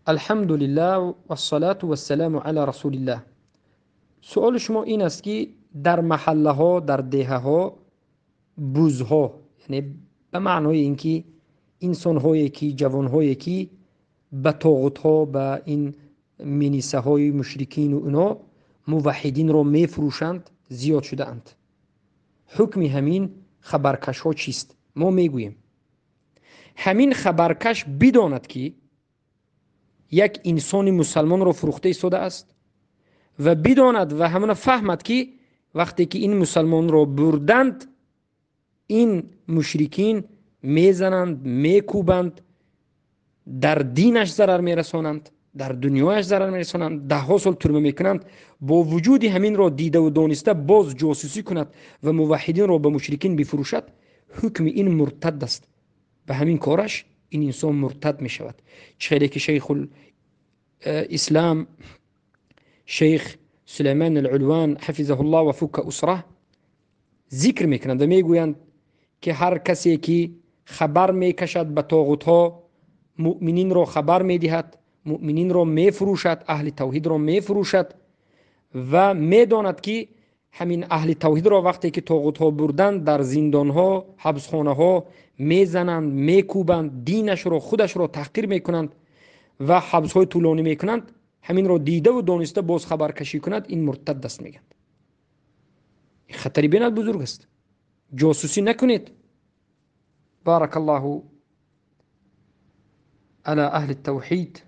الحمد لله و الصلاة و السلام علی رسول الله. سوال شما این است که در محله ها، در دهه ها، بوزها، یعنی به معنای اینکه انسان هایی که جوان هایی که به طاغوت ها، به این منیسه های مشرکین و اینا موحدین را می فروشند زیاد شده اند. حکم همین خبرکش ها چیست؟ ما میگوییم همین خبرکش بداند که یک انسان مسلمان را فروخته ایستاده است و بداند و همون فهمد که وقتی که این مسلمان را بردند این مشرکین میزنند، میکوبند، در دینش ضرر میرسانند، در دنیایش ضرر میرسانند، 10 سال ترمه میکنند. با وجود همین را دیده و دانسته باز جاسوسی کند و موحدین را به مشرکین بفروشد، حکم این مرتد است. به همین کارش این انسان مرتد می شود. چه که شیخ الاسلام شیخ سلیمان العلوان حفظه الله و فک اسره ذکر میکنند و میگویند که هر کسی که خبر میکشد به طاغوت ها، مؤمنین را خبر میدهد، مؤمنین را میفروشد، اهل توحید را میفروشد و میداند که همین اهل توحید را وقتی که طاغوت ها بردند در زندان ها، حبسخانه ها میزنند، میکوبند، دینش را، خودش را تحقیر میکنند و حبس های طولانی میکنند، همین را دیده و دانسته باز خبر کشی کند، این مرتد است. میگند خطری بینات بزرگ است. جاسوسی نکنید. بارك الله على أهل التوحيد.